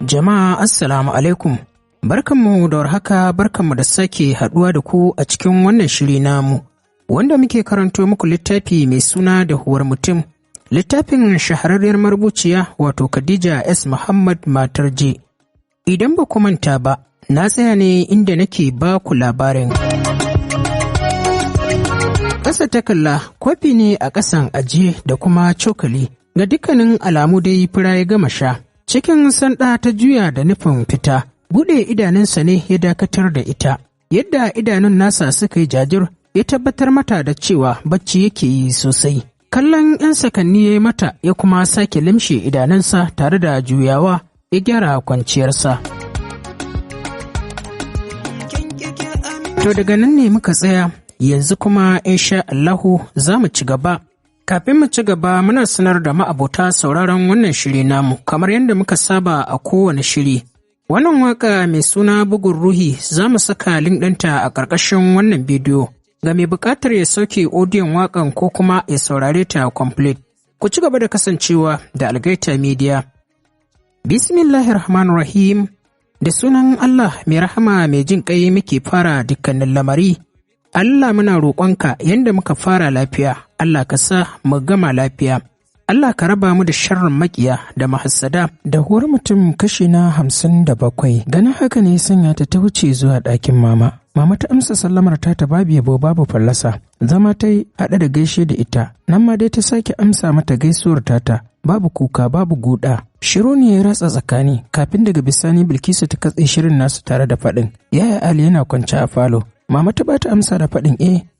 Jama'a assalamu alaikum. Barkanmu da warhaka, barkanmu da sake haduwa da ku a cikin wannan shiri namu wanda muke karanto muku littafi mai suna Dahuwar mutum. Littafin shahararriyar marubuciya wato Khadija S. Muhammad matar J. Idan ba ku manta ba, na tsaya ne inda nake ba ku labarin. Ƙasa ta kalla kofi ne a ƙasan ajiye da kuma cokali, ga dukkanin alamu dai fura ya gama sha. Cikin sanda ta juya da nufin fita, buɗe idanunsa ne ya dakatar da ita. Yadda idanun nasa suka yi jajir ya tabbatar mata da cewa bacci yake yi sosai. Kallon 'yan sakanni ya yi mata ya kuma sake limshe idanunsa tare da juyawa ya gyara kwanciyarsa. To daga nan ne muka tsaya, yanzu kuma insha Allahu za mu ci gaba. Kafin mu ci gaba muna sanar da ma'abota sauraron wannan shiri namu kamar yadda muka saba a kowane shiri. Wannan waka mai suna bugun ruhi za mu saka link ɗinta a ƙarƙashin wannan bidiyo. Ga mai buƙatar ya sauke odiyon waƙan ko kuma ya saurare ta complete. Ku ci gaba da kasancewa da Algaita Media. Bismillahirrahmanirrahim. Da sunan Allah mai rahama mai jin ƙai muke fara dukkanin lamari. Allah muna roƙonka yadda muka fara lafiya, Allah ka sa mu gama lafiya. Allah ka raba mu da sharrin maƙiya da mahassada. Dahuwar mutum kashi na 57. Ganin haka ne sanya ta wuce zuwa ɗakin mama. Mama ta amsa sallamar ta babu yabo babu fallasa. Zama ta yi haɗa da gaishe da ita. Nan ma dai ta sake amsa mata gaisuwar tata. Babu kuka babu guda. Shiru ne ya ratsa tsakani kafin daga bisani Bilkisu ta katse shirin nasu tare da faɗin. Yaya Ali yana kwance a falo. Mama ta bata amsa da faɗin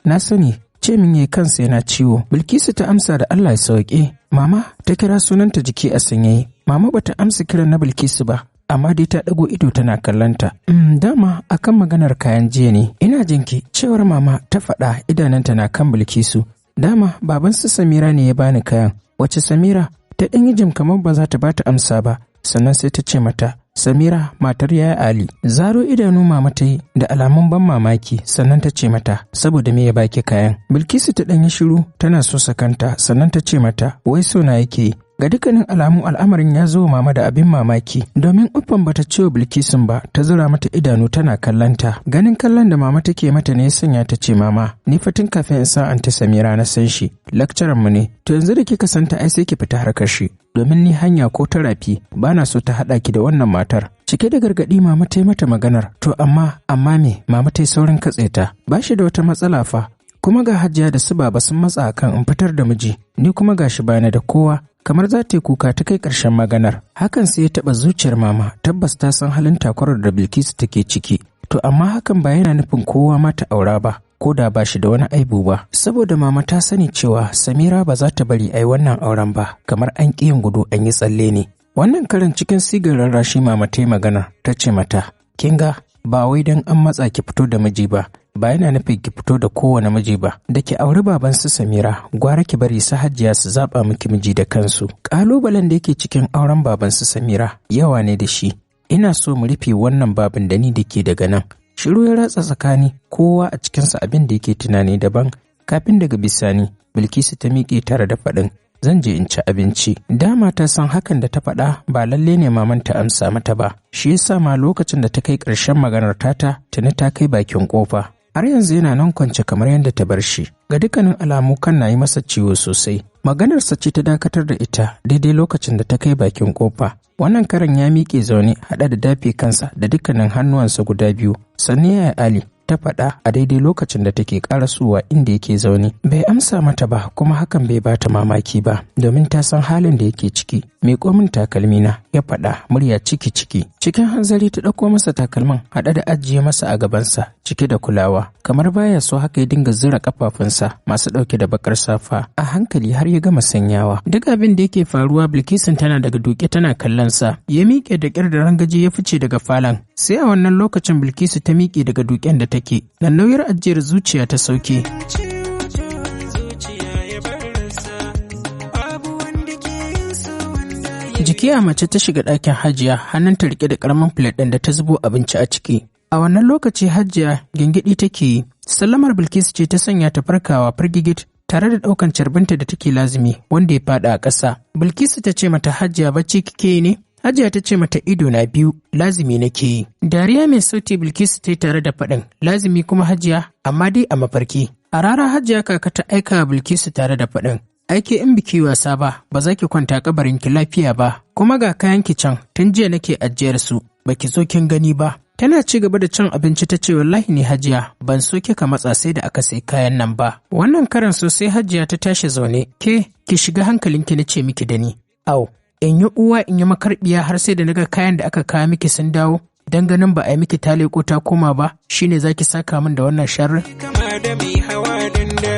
na sani, ce min yayi kansa yana ciwo. Bilkisu ta amsa da Allah ya sauke. Mama ta kira sunanta jiki a sanyaye. Mama bata amsa kiran na Bilkisu ba, amma dai ta ɗago ido tana kallanta. Dama akan maganar kayan jiya ne. Ina jinki, cewar mama ta faɗa idananta na kan Bilkisu. Dama baban su Samira ne ya bani kayan. Wace Samira? Ta ɗan yi jim kamar ba za ta bata amsa ba, sannan sai ta ce mata, Samira matar yaya Ali. Zaro idanu mama ta yi da alamun ban mamaki, sannan ta ce mata, saboda me ya baki kayan? Bilkisu ta ɗan yi shiru tana so sakanta, sannan ta ce mata, wai so na yake yi. Ga dukkanin alamun al'amarin ya zo mama da abin mamaki, domin uffan bata ce wa Bilkisun ba, ta zura mata idanu tana kallanta. Ganin kallon da mama take mata ne ya sanya ta ce, mama, ni fatin kafin in sa anti Samira na san shi, lakcaran mu ne. To yanzu da kika santa ai sai ki fita harkar shi, domin ni hanya ko ta rafi bana so ta haɗa ki da wannan matar. Cike da gargaɗi mama ta yi mata maganar, to amma me mama ta yi saurin katse ta. Ba shi da wata matsala fa, kuma ga Hajiya da su baba sun matsa kan in fitar da miji, ni kuma gashi bana da kowa. Kamar za ta yi kuka ta kai ƙarshen maganar. Hakan sai ya taɓa zuciyar mama, tabbas ta san halin takwarar da Bilkisu take ciki. To amma hakan ba yana nufin kowa ma ta aura ba, ko da ba shi da wani aibu ba. Saboda mama ta sani cewa Samira ba za ta bari ai wannan auren ba, kamar an ƙi yin gudu an yi tsalle ne. Wannan karin cikin sigar rarrashi mama ta yi magana, ta ce mata, kin ga ba wai don an matsa ki fito da miji ba, ba yana nufin ki fito da kowane miji ba, da ki auri baban su Samira, gwara ki bari su Hajiya su zaba miki miji da kansu. Kalubalen da yake cikin auren baban su Samira yawa ne da shi. Ina so mu rufe wannan babin da ni dake daga nan. Shiru ya ratsa tsakani, kowa a cikin sa abin da yake tunani daban, kafin daga bisani Bilkisu ta miƙe tare da faɗin, zan je in ci abinci. Dama ta san hakan da ta faɗa ba lalle ne maman ta amsa mata ba. Shi yasa ma lokacin da ta kai ƙarshen maganar tata, tuni ta kai bakin ƙofa. Har yanzu yana nan kwance kamar yadda ta bar shi. Ga dukkanin alamu kan na yi masa ciwo sosai. Maganarsa ce ta dakatar da ita daidai lokacin da ta kai bakin kofa. Wannan karan ya miƙe zaune haɗa da dafe kansa da dukkanin hannuwansa guda biyu. Sannan yaya Ali ta faɗa a daidai lokacin da take ƙarasowa inda yake zaune. Bai amsa mata ba kuma hakan bai bata mamaki ba, domin ta san halin da yake ciki. Mai komin takalmina ya faɗa murya ciki. Cikin hanzari ta ɗauko masa takalmin haɗa da ajiye masa a gabansa cike da kulawa. Kamar baya so haka ya dinga zura ƙafafunsa masu ɗauke da bakar safa a hankali har ya gama sanyawa. Duk abin da yake faruwa Bilkisun tana daga duke tana kallon sa. Ya miƙe da ƙyar da rangaji ya fice daga falon. Sai a wannan lokacin Bilkisu ta miƙe daga duken da take. Da nauyar ajiyar zuciya ta sauke. Jiki a mace ta shiga ɗakin Hajiya, hannunta riƙe da ƙaramin plate ɗin da ta zubo abinci a ciki. A wannan lokaci Hajiya gyangyaɗi take yi. Sallamar Bilkisu ce ta sanya ta farkawa firgigit tare da ɗaukan carbinta da take lazumi wanda ya faɗa a ƙasa. Bilkisu ta ce mata, Hajiya bacci kike yi ne? Hajiya ta ce mata ido na biyu, lazimi nake yi. Dariya mai sauti Bilkisu ta yi tare da faɗin, lazimi kuma Hajiya, amma dai a mafarki. A rara Hajiya kaka ta aika Bilkisu tare da faɗin, aike in biki wasa ba, ba za ki kwanta kabarinki lafiya ba, kuma ga kayanki can, tun jiya nake ajiyar su, baki zo kin gani ba. Tana ci gaba da cin abinci ta ce wallahi ne Hajiya, ban so kika matsa sai da aka sai kayan nan ba. Wannan karan sosai Hajiya ta tashi zaune, ki shiga hankalinki na ce miki da ni. Au, in yi uwa in yi makarbiya har sai da naga kayan da aka kawo miki sun dawo, dan ganin ba a yi miki tale ko ta koma ba, shine zaki saka min da wannan sharri. Kama da mai hawa danda,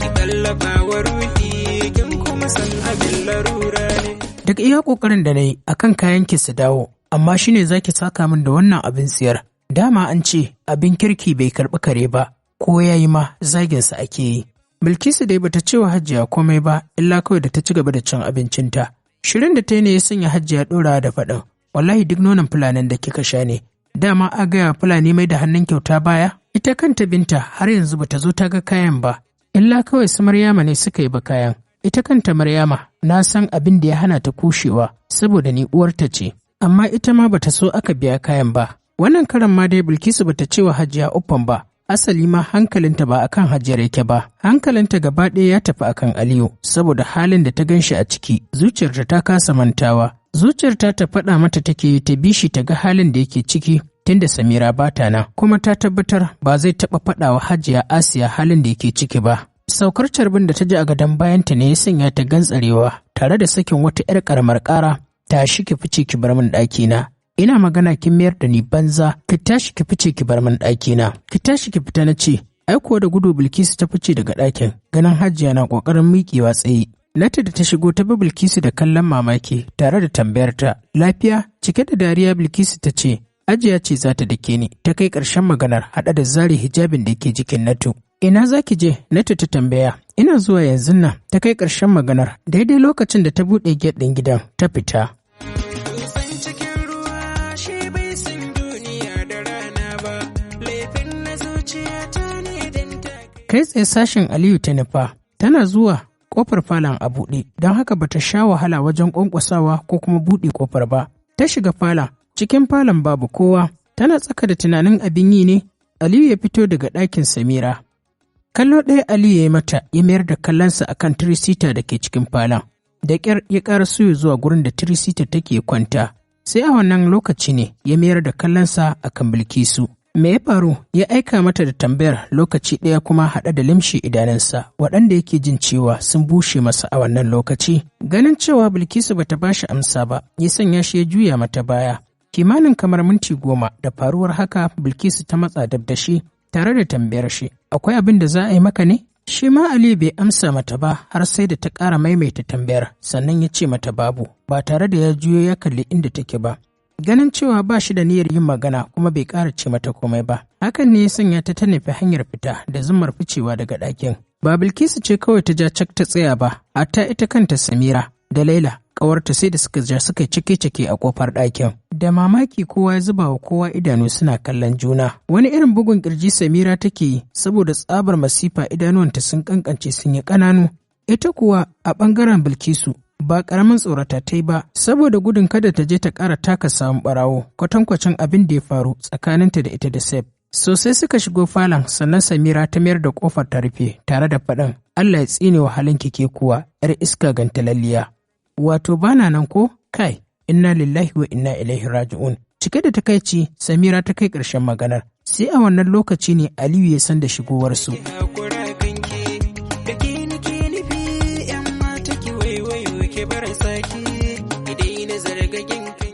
ki tallafa wa ruhi, kin kuma san abin larura ne. Duk iya kokarin da nayi akan kayan ki su dawo, amma shine zaki saka min da wannan abin tsiyar. Dama an ce abin kirki bai karɓi kare ba, ko yayi ma zaginsa ake yi. Bilkisu dai bata ce wa Hajiya komai ba, illa kawai da ta ci gaba da cin abincinta. Shirin da ta yi ne ya sanya Hajiya ɗora da faɗin, wallahi duk nonon fulanin da kika sha ne. Dama a gaya fulani mai da hannun kyauta baya? Ita kanta Binta har yanzu bata zo ta ga kayan ba, illa kawai su Maryama ne suka yi ba kayan. Ita kanta Maryama na san abin da ya hana ta kushewa, saboda ni uwarta ce. Amma ita ma bata so aka biya kayan ba. Wannan karan ma dai Bilkisu bata ce wa Hajiya uffan ba, asali ma hankalinta ba akan Hajiyar yake ba, hankalinta gaba ɗaya ya tafi akan Aliyu, saboda halin da ta ganshi a ciki, zuciyarta ta kasa mantawa. Zuciyarta ta faɗa mata take ta bi shi ta ga halin da yake ciki tunda Samira ba ta nan, kuma ta tabbatar ba zai taɓa faɗa wa Hajiya Asiya halin da yake ciki ba. Saukar carbin da ta ji a gadon bayanta ne ya sanya ta gantsarewa, tare da sakin wata 'yar ƙaramar ƙara. Tashi ki fice ki bar min ɗakina. Ina magana kin mayar da ni banza, ki tashi ki fice ki bar min ɗakina. Ki tashi ki fita na ce. Ai kuwa da gudu Bilkisu ta fice daga ɗakin, ganin Hajiya na ƙoƙarin miƙewa tsaye. Nata da ta shigo ta bi Bilkisu da kallon mamaki tare da tambayar ta, lafiya? Cike da dariya Bilkisu ta ce, Hajiya ce za ta dake ni, ta kai ƙarshen maganar haɗa da zare hijabin da ke jikin Natu. Ina za ki je? Natu ta tambaya. Ina zuwa yanzu nan, ta kai ƙarshen maganar, daidai lokacin da ta buɗe gate ɗin gidan, ta fita. Kai tsaye sashen Aliyu ta nufa, tana zuwa ƙofar falon a buɗe, don haka bata sha wahala wajen ƙwanƙwasawa ko kuma buɗe ƙofar ba. Ta shiga falon, cikin falon babu kowa, tana tsaka da tunanin abin yi ne, Aliyu ya fito daga ɗakin Samira. Kallo ɗaya Aliyu ya yi mata, ya mayar da kallonsa akan tirisita da ke cikin falon. Da ƙyar ya ƙara suyo zuwa gurin da tirisita take kwanta, sai a wannan lokaci ne ya mayar da kallonsa akan Bilkisu. Me ya faru? Ya aika mata da tambayar lokaci ɗaya kuma haɗe da limshe idanunsa waɗanda yake jin cewa sun bushe masa a wannan lokaci. Ganin cewa Bilkisu bata bashi amsa ba, ya sanya shi ya juya mata baya. Kimanin kamar minti 10 da faruwar haka Bilkisu ta matsa dab da shi tare da tambayar shi, akwai abin da za a yi maka ne? Shi ma Ali bai amsa mata ba har sai da ta ƙara maimaita tambayar, sannan ya ce mata babu, ba tare da ya juyo ya kalli inda take ba. Ganin cewa ba shi da niyyar yin magana kuma bai ƙara ce mata komai ba, hakan ne ya sanya ta nufi hanyar fita da zummar ficewa daga ɗakin. Ba Bilkisu ce kawai ta ja cak ta tsaya ba, hatta ita kanta Samira da Laila ƙawarta sai da suka ja suka cike-cike a ƙofar ɗakin. Da mamaki kowa ya zuba wa kowa idanu suna kallon juna. Wani irin bugun ƙirji Samira take yi saboda tsabar masifa idanuwanta sun ƙanƙance sun yi ƙananu. Ita kuwa a ɓangaren Bilkisu ba ƙaramin tsorata ta yi ba, saboda gudun kada ta je ta ƙara taka samun ɓarawo kwatankwacin abin da ya faru tsakaninta da ita da Sef. Sosai suka shigo falon, sannan Samira ta mayar da ƙofar ta rufe tare da faɗin, Allah ya tsine wa halin ke kuwa, 'yar iska gantalalliya. Wato bana nan ko? Kai, inna lillahi wa inna ilaihi raji'un. Cike da takaici, Samira ta kai ƙarshen maganar. Sai a wannan lokaci ne Aliyu ya san da shigowarsu.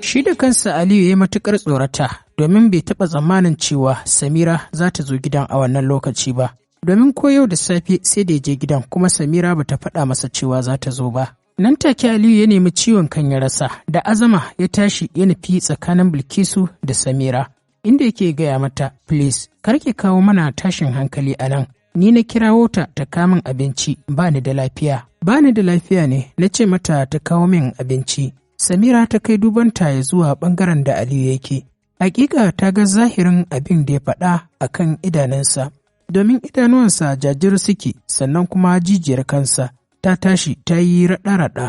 Shi da kansa Aliyu ya yi matuƙar tsorata, domin bai taɓa tsammanin cewa Samira za ta zo gidan a wannan lokaci ba. Domin ko yau da safe sai da ya je gidan kuma Samira ba ta faɗa masa cewa za ta zo ba. Nan take Aliyu ya nemi ciwon kan ya rasa, da azama ya tashi ya nufi tsakanin Bilkisu da Samira, inda yake gaya mata, please, kar ki kawo mana tashin hankali a nan. Ni na kirawo ta ta kawo min abinci, ba ni da lafiya. Ba ni da lafiya ne, na ce mata ta kawo min abinci. Samira ta kai dubanta ya zuwa ɓangaren da Aliyu yake. Hakika ta ga zahirin abin da ya faɗa a kan idanunsa, domin idanuwansa jajir suke, sannan kuma jijiyar kansa ta tashi ta yi raɗa-raɗa.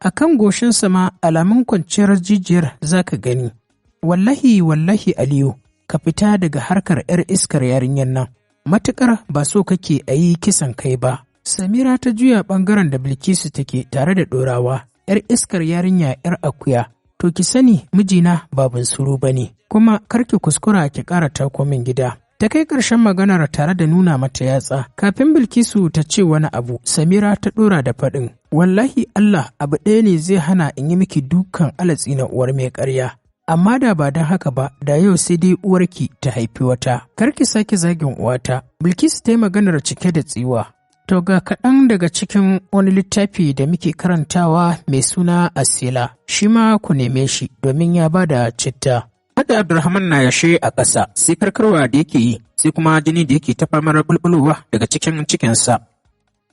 a kan goshinsa ma alamun kwanciyar jijiyar za ka gani. Wallahi Aliyu, ka fita daga harkar 'yar iskar yarinyar nan, matuƙar ba so kake a yi kisan kai ba. Samira ta juya ɓangaren da Bilkisu take tare da ɗorawa, 'yar iskar yarinya 'yar akuya, to ki sani mijina ba bunsuru ba ne, kuma kar ki kuskura ki ƙara tako min gida. Ta kai ƙarshen maganar tare da nuna mata yatsa, kafin Bilkisu ta ce wani abu, Samira ta ɗora da faɗin, wallahi Allah abu ɗaya ne zai hana in yi miki dukan alatsi na uwar mai ƙarya. Amma da ba don haka ba, da yau sai dai uwarki ta haifi wata. Kar ki sake zagin uwata. Bilkisu ta yi maganar cike da tsiwa. To ga kaɗan daga cikin wani littafi da muke karantawa mai suna Asila, shi ma ku neme shi domin ya ba da citta. Hada Abdulrahman na yashe a ƙasa, sai karkarwa da yake yi, sai kuma jini da yake ta famar bulbulowa daga cikin cikinsa.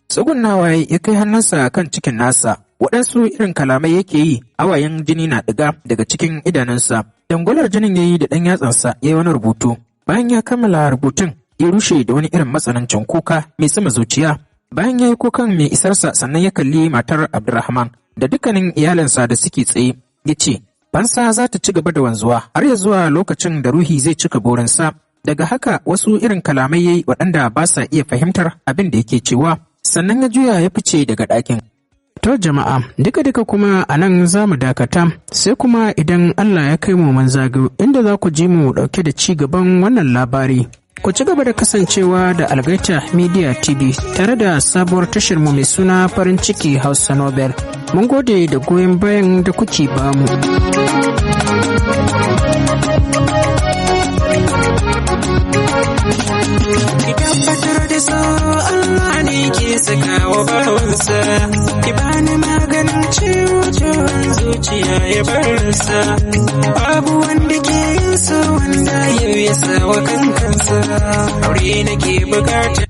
Tsugunnawa ya kai hannunsa kan cikin nasa, waɗansu irin kalamai yake yi, hawayen jini na ɗiga daga cikin idanunsa. Dangwalar jinin ya yi da ɗan yatsansa ya yi wani rubutu. Bayan ya kammala rubutun, ya rushe da wani irin matsanancin kuka mai sama zuciya. Bayan ya yi kukan mai isarsa sannan ya kalli matar Abdulrahman da dukkanin iyalinsa da suke tsaye, ya ce, fansa za ta ci gaba da wanzuwa har ya zuwa lokacin da ruhi zai cika burinsa. Daga haka wasu irin kalamai ya yi waɗanda ba sa iya fahimtar abin da yake cewa, sannan ya juya ya fice daga ɗakin. To jama'a, duka kuma a nan za mu dakata, sai kuma idan Allah ya kai mu mun zagayo inda za ku ji mu ɗauke da ci gaban wannan labari. Ku ci gaba da kasancewa da Algaita Media TV tare da sabuwar tashar mu mai suna farin ciki Hausa Novel. Mun gode da goyon bayan da kuke bamu. Tabbatar da so Allah ne ke saka wa bawansa, ki bani maganin ciwon zuciya ya barsa, babu wanda ke yin so wanda yau ya sa wa kankansa, aure nake bukata.